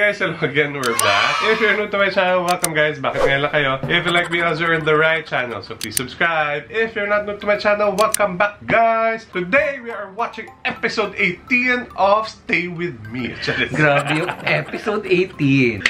guys, hello again, we're back. If you're new to my channel, welcome guys, bakit ngayon lang kayo? If you like videos, you're in the right channel, so please subscribe. If you're not new to my channel, welcome back guys. Today, we are watching episode 18 of Stay With Me. Grabe yung episode 18.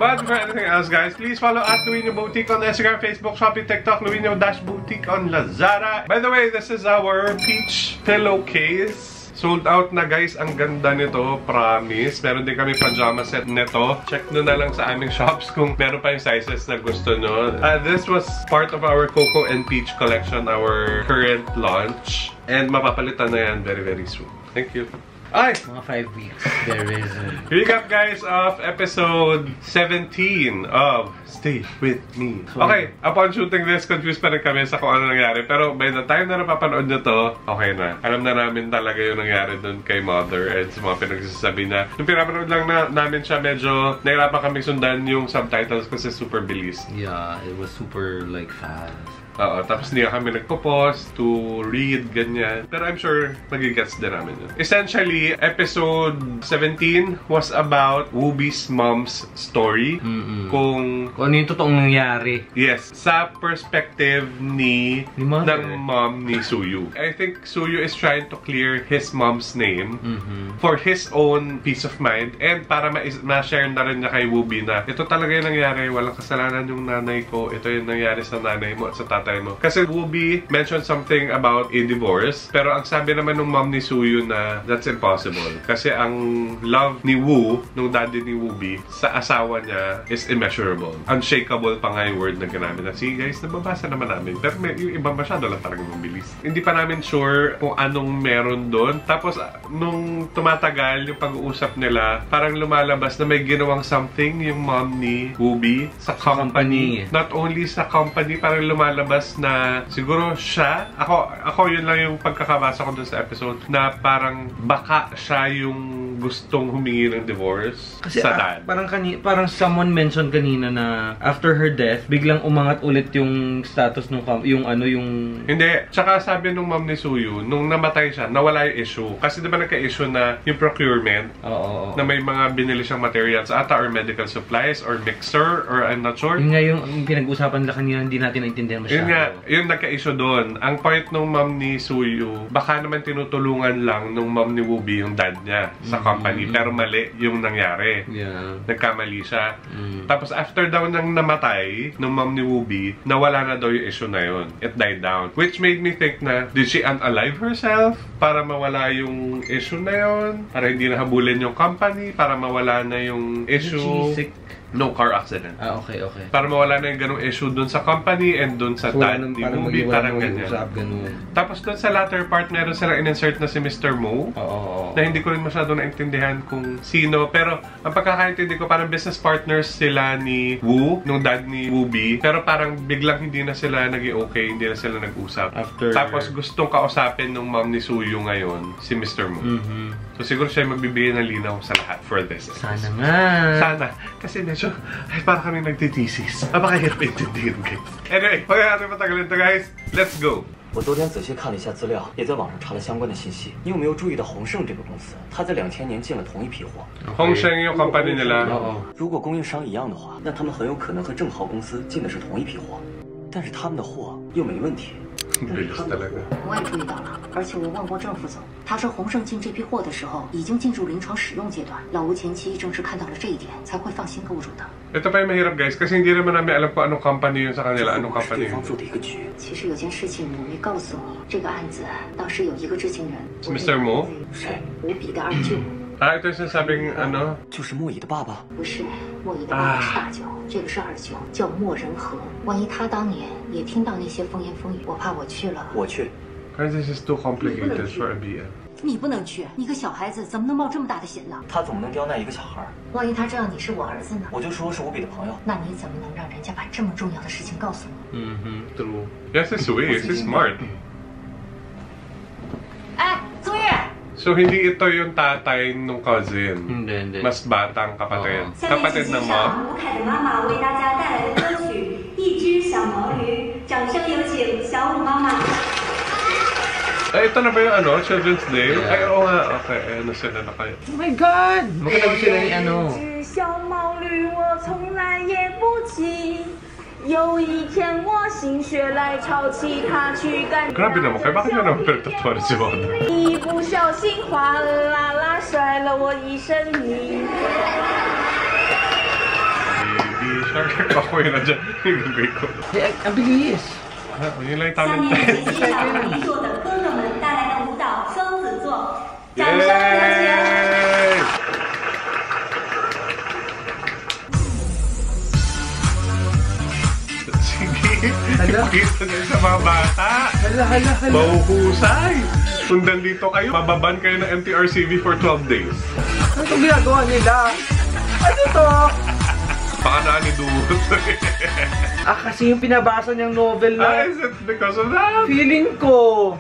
But before anything else, guys, please follow at Luino Boutique on Instagram, Facebook, Shopee, TikTok, Luino-Boutique on Lazada. By the way, this is our peach pillowcase. Sold out na guys, ang ganda nito, promise. Meron din kami pajama set nito. Check nyo na lang sa aming shops kung meron pa yung sizes na gusto nyo. This was part of our Coco and Peach collection, our current launch. And mapapalitan na yan very, very soon. Thank you. Ay! Mga 5 weeks, there is Recap guys of episode 17 of Stay With Me. Okay, upon shooting this, confused pa rin kami sa kung ano nangyari. Pero by the time na napapanood nyo to, okay na. Alam na namin talaga yung nangyari dun kay Mother and sa mga pinagsasabi na. Nung pinapanood lang namin siya, medyo nahirapan kami sundan yung subtitles kasi super bilis. Yeah, it was super like fast. Oo, tapos hindi kami nagpo-pause to read, ganyan. Pero I'm sure magigets din namin yun. Essentially, episode 17 was about Wooby's mom's story. Kung ano yung totoong nangyari. Yes, sa perspective ng mom ni Suyu. I think Suyu is trying to clear his mom's name for his own peace of mind and para ma-share na rin niya kay Wooby na ito talaga yung nangyari, walang kasalanan yung nanay ko, ito yung nangyari sa nanay mo at sa tatay mo. Kasi Wooby mentioned something about a divorce, pero ang sabi naman ng mom ni Suyu na that's impossible. Kasi ang love ni Woo, nung daddy ni Wooby, sa asawa niya is immeasurable. Unshakable pa nga yung word na ginamit. See guys, nababasa naman namin. Pero yung iba masyado lang talaga mabilis. Hindi pa namin sure kung anong meron doon. Tapos, nung tumatagal yung pag-uusap nila, parang lumalabas na may ginawang something yung mom ni Wooby sa company. Not only sa company, parang lumalabas na siguro siya, ako yun lang yung pagkakabasa ko dun sa episode, na parang baka siya yung gustong humingi ng divorce kasi sa dad. Parang someone mentioned kanina na after her death, biglang umangat ulit yung status nung Hindi. Tsaka sabi nung mom ni Suyu, nung namatay siya, nawala yung issue. Kasi diba nagka-issue na yung procurement, na may mga binili siyang materials ata or medical supplies or mixer or I'm not sure. Yun nga yung pinag-usapan nila kanina, hindi natin naintindihan masyado. Yun nga, yung nagka-issue doon. Ang point nung mom ni Suyu, baka naman tinutulungan lang nung mom ni Wooby yung dad niya sa company, pero mali yung nangyari. Yeah. Nagkamali siya. Tapos after daw nang namatay nung mom ni Wooby, nawala na daw yung issue na yun. It died down. Which made me think na, did she unalive herself para mawala yung issue na yun? Para hindi nahabulin yung company? Para mawala na yung issue? No, car accident. Okay. Para mawala na yung ganung issue dun sa company and dun sa dad ni Wooby, parang ganyan. Tapos dun sa latter part, meron silang in-insert na si Mr. Mo. Na hindi ko rin masyado naintindihan kung sino. Pero ang pagkakaintindi ko, parang business partners sila ni Woo, nung dad ni Wooby. Pero parang biglang hindi na sila naging okay, hindi na sila nag-usap. Tapos gustong kausapin nung mom ni Suyu ngayon, si Mr. Mo. So siguro siya magbibigay ng linaw sa lahat for this. Sana nga. Sana. Kasi medyo, ay parang kami nagtitisis. Napakahirap intindihin guys. Anyway, huwag natin matagalin to guys. Let's go! 我昨天仔细看了一下资料，也在网上查了相关的信息。你有没有注意到宏盛这个公司？它在2000年进了同一批货。宏盛yung company nila. 如果供应商一样的话，那他们很有可能和正豪公司进的是同一批货，但是他们的货又没问题。 我也注意到了，而且我问过郑副总，他说宏盛进这批货的时候已经进入临床使用阶段。老吴前期正是看到了这一点，才会放心购入的。Ito pa yung mahirap guys, kasi hindi naman namin alam kung anong company yun sa kanila, anong company yun. 其实有件事情我没告诉你，这个案子当时有一个知情人 Mr. Mo? 谁？吴比的二舅。 ito yung sinasabing ano? 就是莫乙的爸爸。不是，莫乙的爸爸是大舅，这个是二舅，叫莫仁和。万一他当年也听到那些风言风语，我怕我去了。我去。Guys, this is too complicated for a BL. 你不能去，你个小孩子怎么能冒这么大的险呢？他怎么能刁难一个小孩？万一他知道你是我儿子呢？我就说是吴比的朋友。那你怎么能让人家把这么重要的事情告诉我？ True. Yes, he's sweet. He's smart. 哎，宗玉。 So, hindi ito yung tatay nung cousin. Hindi. Mas batang kapatid. Kapatid ng mom. 吴凯的妈妈为大家带来的歌曲《一只小毛驴》，掌声有请小武妈妈。Ay, ito na ba yung ano? Children's Day? Ay, oo nga. Okay, ano sila na kayo? Oh my God! Magkatabi sila ni ano. 有一天我心血来潮，其他去干。 Grabe naman kayo. Bakit nga naman pinagtatuwa na si Wanda? 一不小心哗啦啦摔了我一身泥。 Baby shark. Ako yun na dyan. Yung gagawin ko. Hey, ang bilis! Yun lang yung 下 talent. 面请欣赏梨座的哥哥们带来的舞蹈《双子座》，掌声有请。 Yay! Sige. Kita niyo sa mga bata. Hala. Mahuhusay. Sundan dito kayo. Mababan kayo ng MTRCV for 12 days. Ano itong ginagawa nila? Ano to? Baka na ni Duhot. Kasi yung pinabasa niyang novel na... Is it because of that? Feeling ko...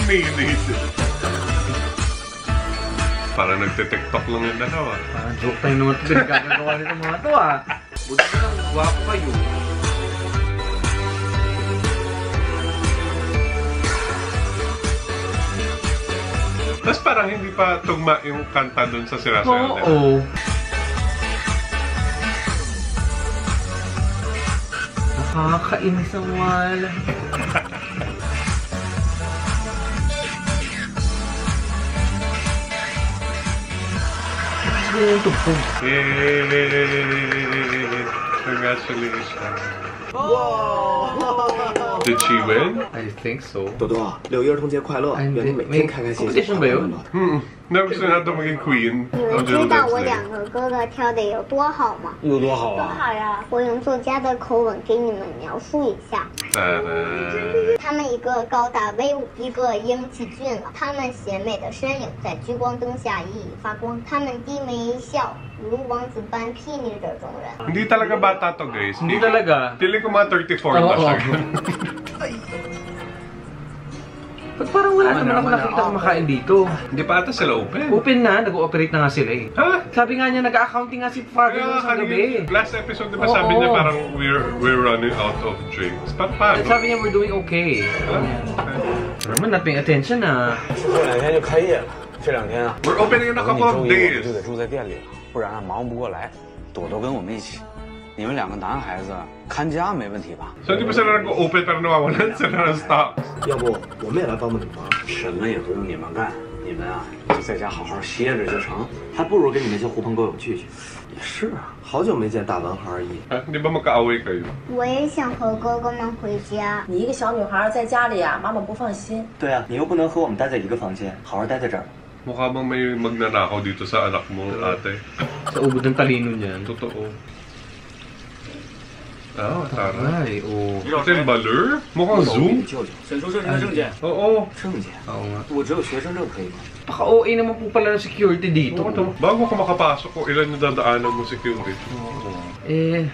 Mayonnaise. Parang nagte-tiktok lang yung dalawa. Parang joke tayo naman ito. Pinagkakagawa nito mga to Buti ko lang, guwapo kayo. Tapos parang hindi pa tugma yung kanta dun sa sinasayaw nila. Oo. Nakakainis ang wala. Ano yung tugtog? Yay! Congratulations. Did she win? I think so. 多多啊，6一儿童节快乐！愿你每天开开心心。 competition ba yun? Na gusto na ito maging queen. 你们知道我2个哥哥跳的有多好吗？有多好多啊！好呀！我用作家的口吻给你们描述一下。 他们一个高大威武，一个英气俊朗，他们贤美的身影在聚光灯下熠熠发光，他们低眉一笑，如王子般睥睨着众人。 Hindi talaga bata to, guys. Hindi talaga. Feeling ko mga 34 na siya. Ba't parang wala naman ako nakita kumakain dito? Hindi pa ata sila open. Open na, nag-ooperate na nga sila eh. Ha? Sabi nga niya, nag-accounting nga si Father Kaya nung sa gabi. last episode, di ba Oo. sabi niya parang we're running out of drinks? Paano? Sabi niya, we're doing okay. Pero naman, not paying attention na. 过2天就开业了，这2天啊， We're opening in a 我跟你 couple 周 of 一我 days. 就得住在店里了，不然啊忙不过来。朵朵跟我们一起，你们2个男孩子看家没问题吧？ So hindi pa sila nag-open pero nawawalan sila ng stocks. 要不我们也来帮帮你忙？什么也不用你们干，你们啊就在家好好歇着就成。还不如跟你那些狐朋狗友聚聚。也是啊，好久没见大文孩儿一。 Di ba magkaaway kayo? 我也想和哥哥们回家。你一个小女孩在家里啊，妈妈不放心。对啊，你又不能和我们待在一个房间，好好待在这儿。 Mukha bang may magnanakaw dito sa anak mo, ate? Sa ubod ng talino niyan. Totoo. Ah, tara. Ay, oo. Ito yung balor? Mukhang 我 Zoom. 舅舅， 选出这些证件。 Oo. 证件， Oo nga. 我只有学生证可以吗？ Paka-OA naman po pala ng security dito. Bago ka makapasok kung ilan yung dadaanan mo security.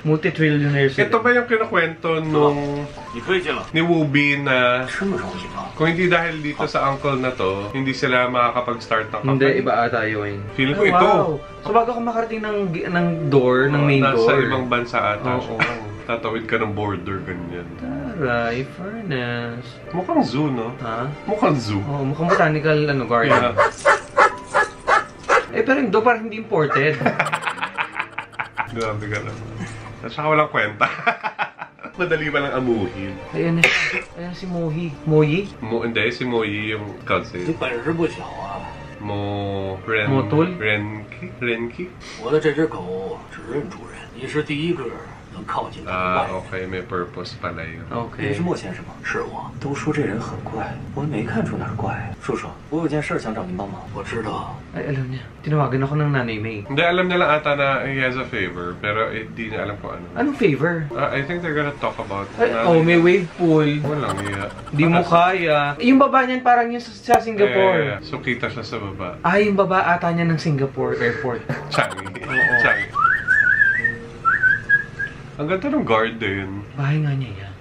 Multi-trillionaires. Ito ba yung kinakwento nung 你可以进了。 ni Wooby na 这么容易吗？ kung hindi dahil dito sa uncle na to, hindi sila makakapag-start ng Hindi, campaign? iba ata yun. Feeling ko Ay, ito. wow. So bago ka makarating ng door, ng main Nasa door. ibang bansa ata siya. Oo. Tatawid ka ng border, ganyan. Taray, furnace. Mukhang zoo, no? Ha? Mukhang zoo. Oh, mukhang botanical garden. Yeah. Pero yung door parang hindi imported. Grabe ka naman. At saka walang kwenta. Madali ba lang amuhin? Ayan si Mohi. Moyi? Hindi, si Moyi yung 你 cousin. 本事不小啊！ Motul? Renki? 我的这只狗只认主人，你是第一个能靠近它的外 Ah, 人。 okay. May purpose pala yun. 你 Okay. 是莫先生吗？是我，都说这人很怪，我没看出哪儿怪。叔叔，我有件事想找您帮忙。我知道。 Ay, alam niya. Tinawagan ako ng nanay May. Hindi, alam niya lang ata na he has a favor, pero hindi niya alam kung ano. Anong favor? I think they're gonna talk about... Ay, oh, may wave pool. Walang iya. Di mo kaya. Yung baba niyan parang yung sa Singapore. Yeah. So, kita siya sa baba. Ay, yung baba ata niya ng Singapore airport. Changi. Oo. Changi. Ang ganda ng garden. Bahay nga niya yan.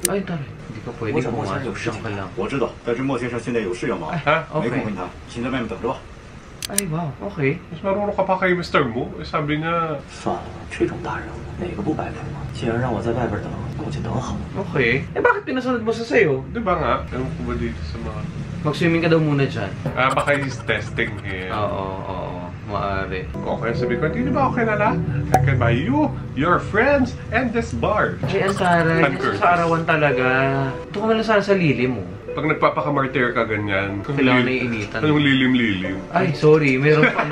Ay, taray. Hindi ka pwede 我找莫先生 pumasok. 有事 Diyan 情 ka lang. 我知道，但是莫先生现在有事要忙， Ha? 没空 Okay. 问他，请在外面等着吧。Ay, wow. Okay. Mas marunong ka pa kay Mr. Mo. Sabi niya... 算了，这种大人物哪个不摆谱嘛？既然让我在外边等，我就等好了。 Okay. Eh, bakit pinasunod mo sa sayo? Di ba nga? Ewan ko ba dito sa mga... Mag-swimming ka daw muna dyan. Baka he's testing him. Oo. Maaari. Okay, sabi ko, hindi ba okay na la? I can buy you, your friends, and this bar. Ay, ang taray. Sa arawan talaga. Ito ka man sana sa lilim mo. Pag nagpapakamartir ka ganyan, kailangan na iinitan. Yung lilim-lilim. Ay, sorry. Meron pa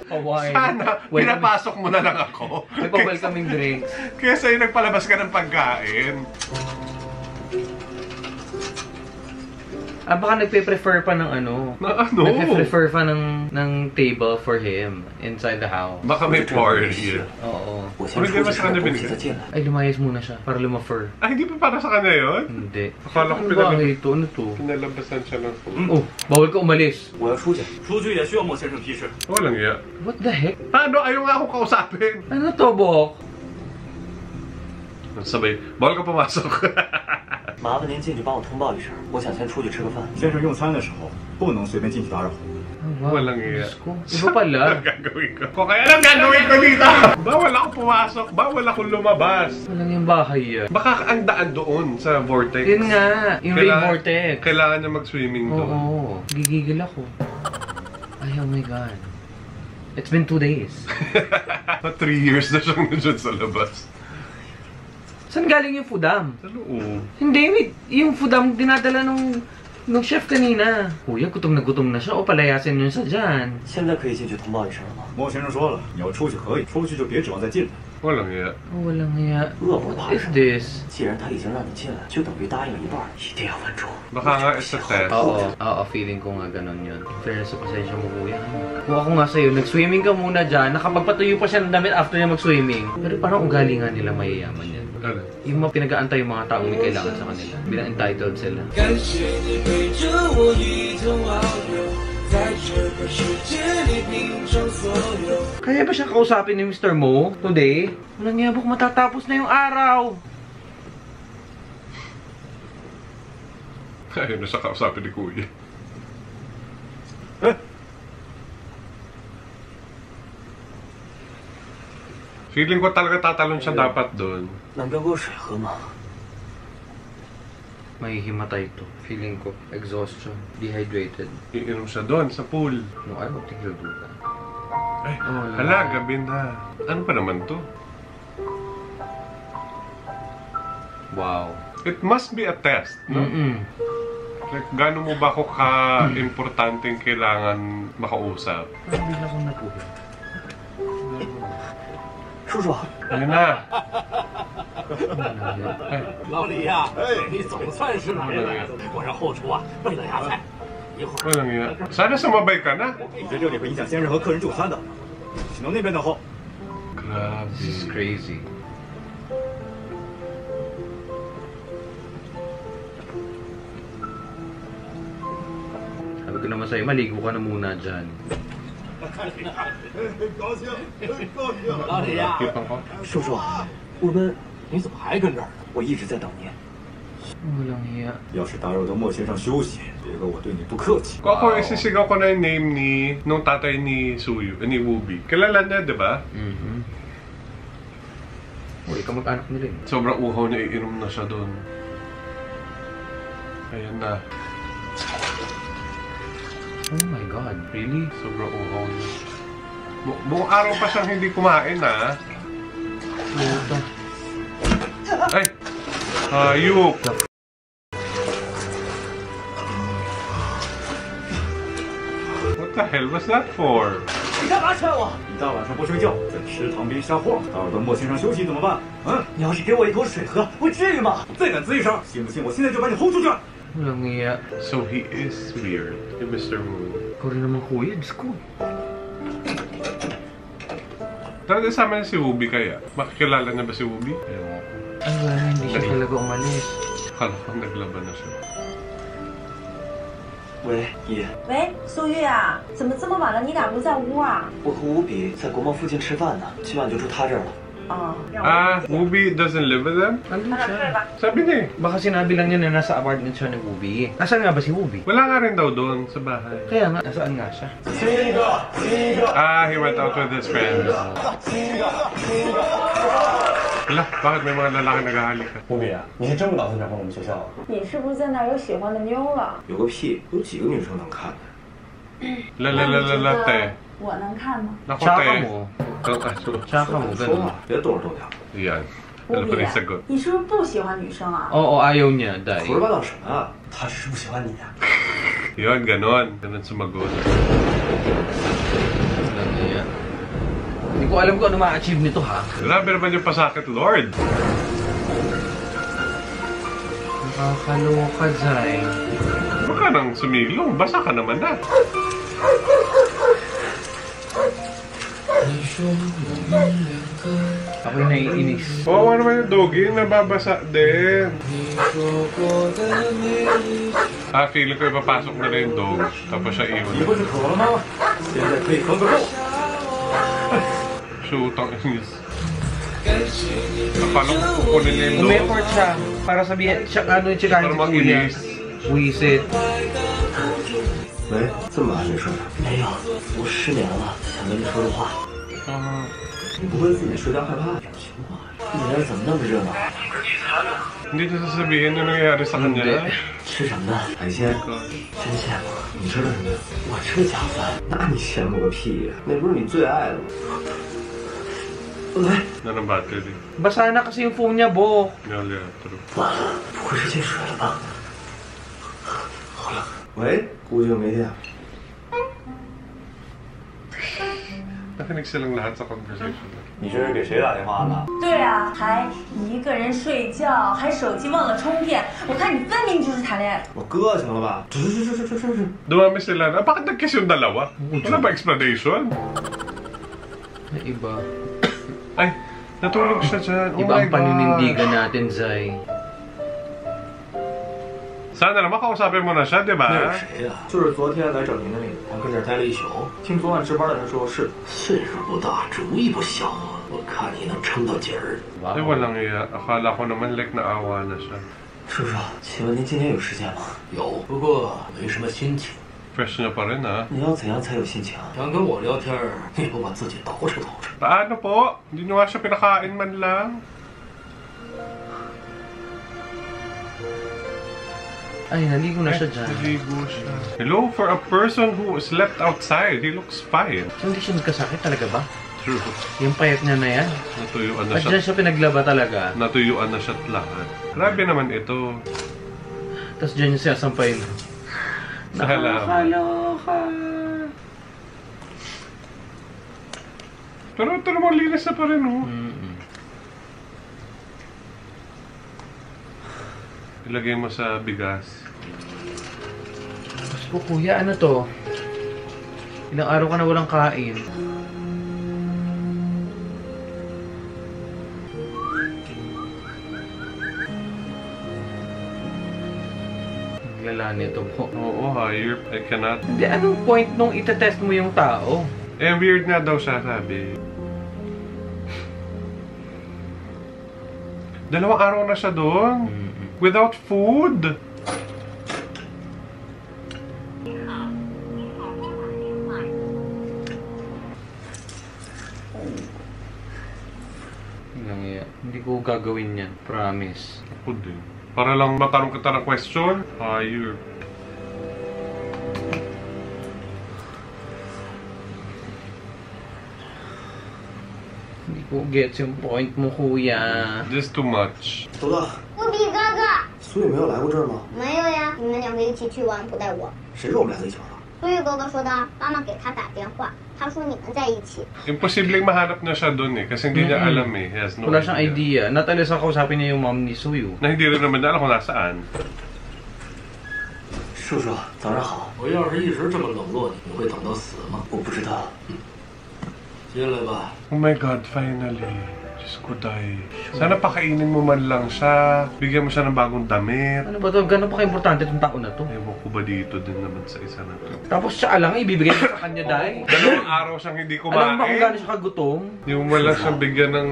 Hawaii. Sana, pinapasok mo na lang ako. May pa-welcoming drinks. Kaya sa'yo nagpalabas ka ng pagkain. Baka nagpe-prefer pa ng ano. Na ano? Nagpe-prefer pa ng table for him inside the house. Baka may party. Oo. Pero hindi ba sa kanya binigay? Ay, lumayas muna siya para lumafer. Ay, hindi pa para sa kanya yun? Hindi. Akala ko ano to? pinalabasan siya ng food. Oh, bawal ka umalis. 我要出去，出去也需要莫先生批示。 Walang iya. What the heck? Paano? Ayaw nga akong kausapin. Ano to, Bok? Sabay, bawal ka pumasok. 麻烦您进去帮我通报一声，我想先出去吃个饭。先生用餐的时候不能随便进去打扰。 Wow. Walang iya. Iba pala. Anong gagawin ko? Kung kaya anong gagawin ko dito? Bawal ako pumasok. Bawal ako lumabas. Walang yung bahay yan. Baka ang daan doon sa vortex. Yun nga. Yung rain vortex. Kailangan niya mag-swimming doon. Oo. Gigigil ako. Ay, oh my God. It's been 2 days. 3 years na siyang nandiyan sa labas. Saan galing yung fudam? Sa loob. Hindi, wait. Yung fudam dinadala nung chef kanina. Kuya, gutom na siya. O palayasin yun sa dyan. 现在可以进去通报一声了吗？莫先生说了，你要出去可以，出去就别指望再进来。 Walang iya. Oh, walang iya. 恶不怕 What is this? 既然他已经让你进来，就等于答应了一半，一定要稳住。 Baka nga it's a test. Oo, feeling ko nga ganun yun. Fairness sa pasensya mo, kuya. Kung ako nga sa'yo, nag-swimming ka muna dyan, nakapagpatuyo pa siya ng damit after niya mag-swimming. Pero parang ugali nga nila mayayaman yan. Ano? Yung mga pinag-aantay yung mga taong may kailangan sa kanila. Bilang entitled sila. Kaya ba siya kausapin ni Mr. Mo today? Walang niya, Bok, matatapos na yung araw. Ayun na siya kausapin ni Kuya. Feeling ko talaga tatalon siya dapat doon. 能给我水喝吗？ Mahihimatay to. Feeling ko. Exhaustion. Dehydrated. Iinom siya doon sa pool. No, I don't think he'll do that. Ay, Oh, hala, gabi na. Ano pa naman to? Wow. It must be a test, no? Like, gaano mo ba ako ka-importanteng kailangan makausap? Parang bigla kong napuhin. 叔叔， Ayun na. 老李呀，你总算是来了。我让后厨啊备了芽菜，一会儿。 Walang iya. Sana sumabay ka na. 你在这里会影响先生和客人就餐的，请到那边等候。 This is Grabe. crazy. Sabi ko naman sa'yo, maligo ka na muna dyan. 高兴，高兴。老李呀， Cute ako. 叔叔，我们你怎么还跟这儿呢？我一直在等您。 Walang hiya. 要是打扰到莫先生休息，别怪我对你不客气。 Kung ako isisigaw ko na yung name nung tatay ni Suyu, ni Wooby. Kilala niya, di ba? Uy, kamag-anak nila eh. Sobrang uhaw niya, iinom na siya doon. Ayan na. Oh my God, really? Sobrang uhaw niya. Buong araw pa siyang hindi kumain, ha? Ay! Hayop! What the hell was that for? 你干嘛劝我？你大晚上不睡觉，在池塘边瞎晃，打扰到莫先生休息怎么办？嗯，你要是给我一口水喝，会至于吗？再敢吱一声，信不信我现在就把你轰出去？ Walang hiya. So he is weird, yung Mr. Moon. Ikaw rin naman kuya, Diyos ko. Talaga sa amin si Wooby kaya? Makikilala niya ba si Wooby? Ewan ko. Ay, wala, hindi siya talaga umalis. Akala ko naglaban na siya. 喂，爷，喂，苏玉啊，怎么这么晚了你俩不在屋啊？我和吴比在国贸附近吃饭呢，今晚就住他这儿了。Whoopi doesn't live with them? Andun siya. Sabi niya eh. Baka sinabi lang niya na nasa apartment siya ni Whoopi. Nasaan nga ba si Whoopi? Wala nga rin daw doon sa bahay. Kaya nga, nasaan nga siya? He went out with his friends. Wala, bakit may mga lalaki naghahalikan? 胡比啊，你是真不打算转回我们学校啊？你是不是在那儿有喜欢的妞了？有个屁，有几个女生能看的？ Lalalala, 我能看吗？ Naku, Tsaka te. mo. Ano? Tsaka mo, 说 ganun. 话别动手动脚。 Yan. Ano pa rin sagot? 你是不是不喜欢女生啊？ Oo, ayaw niya, dahil. 胡说八道什么啊？他只是不喜欢你啊。 Yun, ganon. Ganon sumagot. Hindi ko alam kung ano ma-achieve nito, ha? Grabe naman yung pasakit, Lord. Nakakaloka, Zay. Baka nang sumilong. Basa ka naman na. Ako'y naiinis. Oo, naman yung doggy. Nababasa din. Feeling ko ipapasok na rin yung dog. Tapos siya iwan. 你不是渴了吗？现在可以喝个够。 Shoot, ang inis. Akala ko kukunin niya yung dog. Umeport siya para sabihin, siya ano yung chikahin Para si Kuya. mag-inis. Wisit. 喂，这么晚没睡？没有，我失眠了，想跟你说说话。你不会自己睡觉害怕？表情话，你那怎么那么热闹？ Hindi na sasabihin ano nangyayari sa kanya. 吃什么呢？海鲜。真羡慕。你吃的什么呀？我吃的假饭。那你羡慕个屁呀！那不是你最爱的吗？喂。Na ng battery. Basa na kasi yung phone niya, Bo. Yeah, true. 完了，不会是进水了吧？好了。喂，估计又没电了。 Nakinig silang lahat sa conversation. 你这是给谁打电话呢？对啊，还一个人睡觉，还手机忘了充电，我看你分明就是谈恋爱。我哥行了吧？这。 Dumami sila na. Bakit nag-kiss yung dalawa? Wala ba explanation? Na iba. Ay, natulog siya dyan. Oh Iba my ang paninindigan gosh. natin, Zay. Sana naman kausapin mo na siya, di 那 ba? 是谁呀？就是昨天来整您的那个，他跟这儿待了一宿。听昨晚值班的人说是。岁数不大，主意不小啊！我看你能撑到几儿。 Ay, walang iya. Akala ko naman like naawa na siya. 叔叔，请问您今天有时间吗？有，不过没什么心情。 Fresh niya pa rin, ha? 你要怎样才有心情？想跟我聊天，你不把自己捯饬捯饬。 Paano po? Hindi nyo nga siya pinakain man lang. Ay, naligo na siya dyan. Naligo siya. Hello, for a person who slept outside, he looks fine. So, hindi siya nagkasakit talaga ba? True. Yung payat niya na yan. Natuyuan na At siya. dyan siya pinaglaba talaga. Natuyuan na siya't lahat. Grabe naman ito. Tapos dyan yung siyasampay mo. Sa halaman. Nakakaloka. Pero ito naman linis na pa rin, oh. Ilagay mo sa bigas. Mas po, kuya, ano to? Ilang araw ka na walang kain. Lala nito po. Oo, higher. I cannot. Hindi, anong point nung itetest mo yung tao? Eh, weird nga daw siya, sabi. Dalawang araw na siya doon. Without food. Hindi ko gagawin yan. Promise. Ako din. Para lang matanong kita ng question. Higher. Hindi ko gets yung point mo, kuya. This too much. 走了。乌比哥哥，苏雨没有来过这儿吗？没有呀，你们两个一起去玩，不带我。谁说我们俩在一起玩的？苏玉哥哥说的，妈妈给他打电话，他说你们在一起。 Imposibleng mahanap na siya doon eh. Kasi hindi niya alam eh. He has no Wala siyang idea. Not unless ang kausapin niya yung mom ni Suyu. Na hindi rin naman niya alam kung nasaan. 叔叔，早上好。我要是一直这么冷落你，你会等到死吗？我不知道。进来吧。 Oh my God, finally. Diyos ko, Day. Sana pakainin mo man lang siya. Bigyan mo siya ng bagong damit. Ano ba to? Gano'n pa ka-importante itong tao na to? Ewan ko ba dito din naman sa isa na to. Tapos siya lang, ibibigay mo sa kanya, Day. 2 araw siyang hindi kumain. Alam mo ba kung gano'n siya kagutom? Yung wala siyang bigyan ng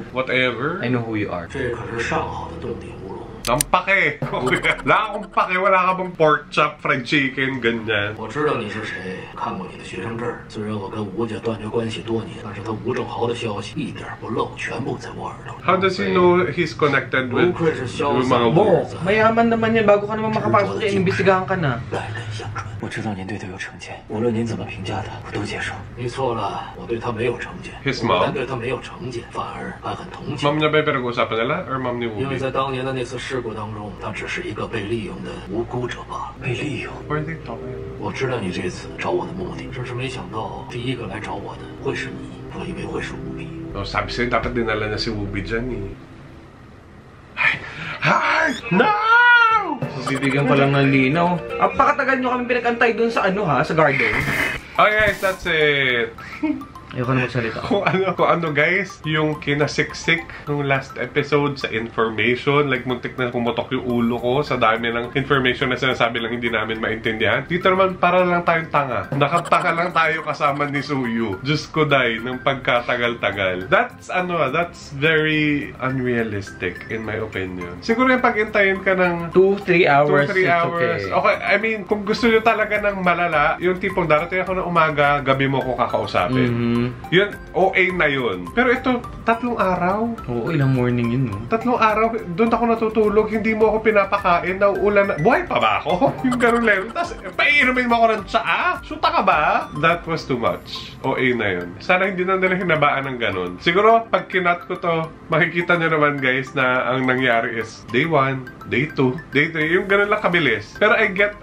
whatever. I know who you are. 这可是上好的冻顶乌龙。 Ang pake! Wala akong pake, wala ka bang pork chop, fried chicken, ganyan. 我知道你是谁，看过你的学生证。虽然我跟吴家断绝关系多年，但是他吴正豪的消息一点不漏，全部在我耳朵。 How does he know he's connected with yung mga Bo, mayaman naman yan. Bago ka naman makapasok dyan, imbestigahan ka na. 代代相传。我知道您对他有成见，无论您怎么评价他，我都接受。你错了，我对他没有成见。 His 不 mom? 但对他没有成见，反而还很同情。 Mom niya ba yung pinag-uusapan nila? Or mom ni 因为 Wooby? 在当年的那次事故当中，他只是一个被利用的无辜者罢了。被利用？ Where are they talking? 我知道你这次找我的目的，只是没想到第一个来找我的会是你，我以为会是吴比。 Oh, sabi sa'yo, dapat dinala na si Wooby dyan eh. Hi! No! Bibigyan pa lang ng linaw. Pakatagal nyo kami pinag-antay dun sa ano ha, sa garden. Okay guys, that's it. Ayoko na magsalita. Kung ano guys, yung kinasiksik nung last episode sa information, like muntik na pumutok yung ulo ko sa dami ng information na sinasabi lang hindi namin maintindihan. Dito naman para lang tayong tanga. Nakatanga lang tayo kasama ni Suyu. Diyos ko, Day, ng pagkatagal-tagal. That's very unrealistic in my opinion. Siguro yung pag-intayin ka ng 2-3 hours. 2-3 hours. Okay, I mean, kung gusto nyo talaga ng malala, yung tipong darating ako ng umaga, gabi mo ko kakausapin. Yun, OA na yun. Pero ito, 3 araw. Oo, ilang morning yun, no? 3 araw, doon ako natutulog, hindi mo ako pinapakain, nauulan na. Buhay pa ba ako? Yung ganun level. Tapos, paiinumin mo ako ng tsaa? Shoota ka ba? That was too much. OA na yun. Sana hindi na nila hinabaan ng ganun. Siguro, pag kinat ko to, makikita nyo naman guys na ang nangyari is day 1, day 2, day 3. Yung ganun lang kabilis. Pero I get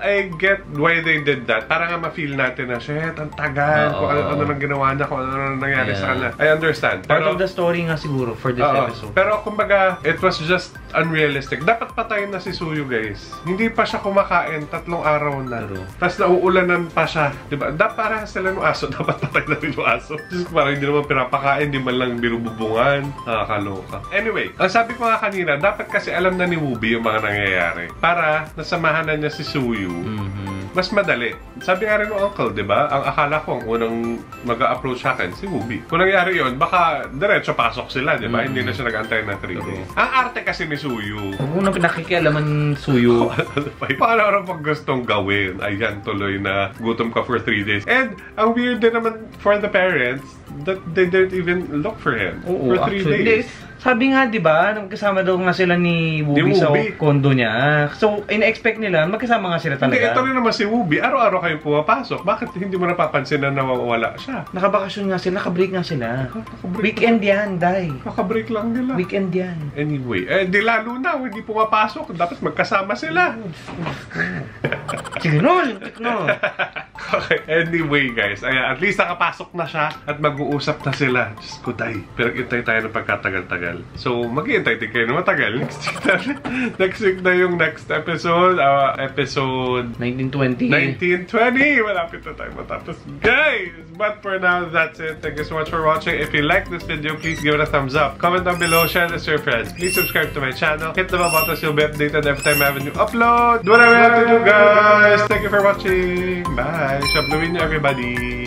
why they did that. Para nga ma-feel natin na, shit, ang tagal. Kung ano nang ginawa niya, kung ano nangyari sa kanya. I understand. Part of the story nga siguro for this episode. Pero kumbaga, it was just unrealistic. Dapat patayin na si Suyu, guys. Hindi pa siya kumakain, 3 araw na. Tapos nauulanan pa siya. Diba? Para sila ng aso, dapat patayin na rin yung aso. Just parang hindi naman pinapakain, hindi man lang binububungan. Nakakaloka. Anyway, ang sabi ko nga kanina, dapat kasi alam na ni Wooby yung mga nangyayari. Para nasamahan na niya si Suyu. Mas madali. Sabi nga rin ng uncle, diba? Ang akala ko, ang unang mag-a-approach sa akin, si Wooby. Kung nangyari yun, baka diretso pasok sila, diba? Hindi na siya nag-antay ng 3 days. Ang arte kasi ni Suyu. Kung nakikialaman Suyu. Paano rin pag gustong gawin? Ayan, tuloy na gutom ka for 3 days. And, ang weird din naman for the parents that they didn't even look for him for 3 days. Sabi nga, di ba, kasama daw nga sila ni Wooby sa kondo niya. So, ina-expect nila, magkasama nga sila talaga. Hindi, ito rin naman si Wooby. Araw-araw kayong pumapasok. Bakit hindi mo napapansin na nawawala siya? Nakabakasyon nga sila, nakabreak nga sila. Weekend yan, Day. Nakabreak lang nila. Weekend yan. Anyway, di lalo na, hindi pumapasok. Dapat magkasama sila. Sige no, lintik no. Okay, anyway guys, at least nakapasok na siya at mag-uusap na sila. Diyos ko, Day. Pero intay tayo ng pagkatagal-tagal. So, mag-iintay din kayo na matagal. Next week na yung next episode. Episode 1920. Malapit na tayo matapos, guys! But for now, that's it. Thank you so much for watching. If you like this video, please give it a thumbs up. Comment down below, share this with your friends. Please subscribe to my channel. Hit the bell button so you'll be updated every time I have a new upload. Do whatever you have to do, guys! Thank you for watching. Bye! Shabluin niyo, everybody!